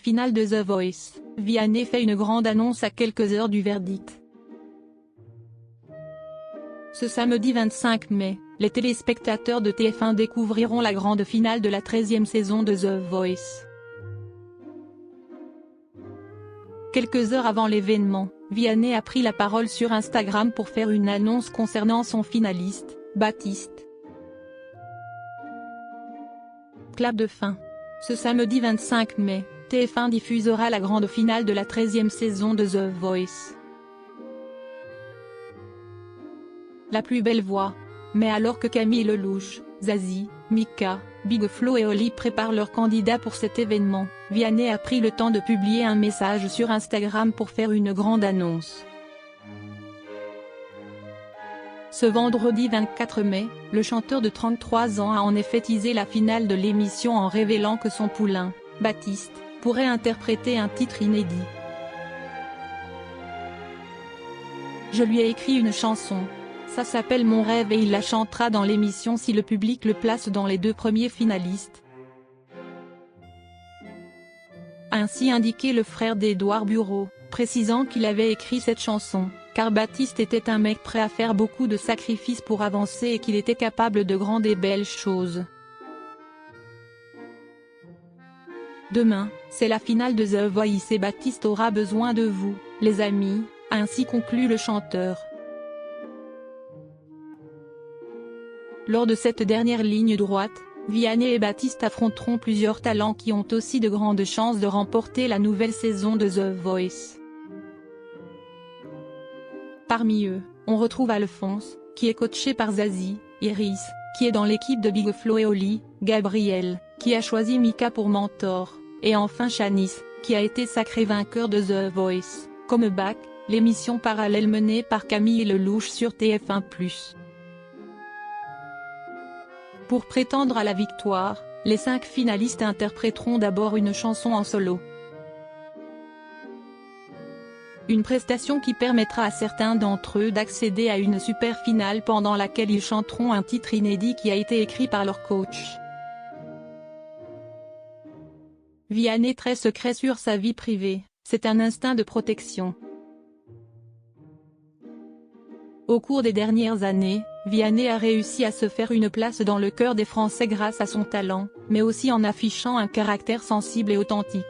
finale de The Voice, Vianney fait une grande annonce à quelques heures du verdict. Ce samedi 25 mai, les téléspectateurs de TF1 découvriront la grande finale de la 13e saison de The Voice. Quelques heures avant l'événement, Vianney a pris la parole sur Instagram pour faire une annonce concernant son finaliste, Baptiste. Clap de fin. Ce samedi 25 mai, TF1 diffusera la grande finale de la 13e saison de The Voice. La plus belle voix. Mais alors que Camille Lelouch, Zazie, Mika, Big Flo et Oli préparent leurs candidats pour cet événement, Vianney a pris le temps de publier un message sur Instagram pour faire une grande annonce. Ce vendredi 24 mai, le chanteur de 33 ans a en effet teasé la finale de l'émission en révélant que son poulain, Baptiste, pourrait interpréter un titre inédit. Je lui ai écrit une chanson. Ça s'appelle Mon rêve et il la chantera dans l'émission si le public le place dans les 2 premiers finalistes. A ainsi indiqué le frère d'Édouard Bureau, précisant qu'il avait écrit cette chanson, car Baptiste était un mec prêt à faire beaucoup de sacrifices pour avancer et qu'il était capable de grandes et belles choses. Demain, c'est la finale de The Voice et Baptiste aura besoin de vous, les amis, a ainsi conclu le chanteur. Lors de cette dernière ligne droite, Vianney et Baptiste affronteront plusieurs talents qui ont aussi de grandes chances de remporter la nouvelle saison de The Voice. Parmi eux, on retrouve Alphonse, qui est coaché par Zazie, Iris, qui est dans l'équipe de Big Flo et Oli, Gabriel, qui a choisi Mika pour mentor, et enfin Shanice, qui a été sacré vainqueur de The Voice, Comeback, l'émission parallèle menée par Camille Lelouch sur TF1+. Pour prétendre à la victoire, les 5 finalistes interpréteront d'abord une chanson en solo. Une prestation qui permettra à certains d'entre eux d'accéder à une super finale pendant laquelle ils chanteront un titre inédit qui a été écrit par leur coach. Vianney très secret sur sa vie privée, c'est un instinct de protection. Au cours des dernières années, Vianney a réussi à se faire une place dans le cœur des Français grâce à son talent, mais aussi en affichant un caractère sensible et authentique.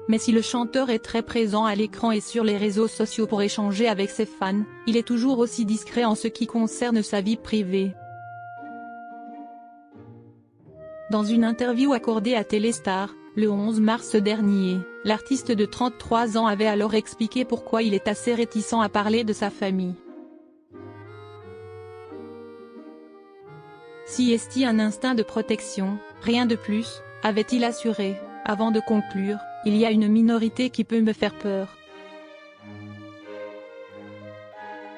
Mais si le chanteur est très présent à l'écran et sur les réseaux sociaux pour échanger avec ses fans, il est toujours aussi discret en ce qui concerne sa vie privée. Dans une interview accordée à Téléstar, le 11 mars dernier, l'artiste de 33 ans avait alors expliqué pourquoi il est assez réticent à parler de sa famille. Si est-il un instinct de protection, rien de plus, avait-il assuré, avant de conclure, il y a une minorité qui peut me faire peur.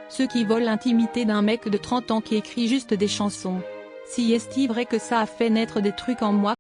Ceux qui volent l'intimité d'un mec de 30 ans qui écrit juste des chansons. Si est-il vrai que ça a fait naître des trucs en moi?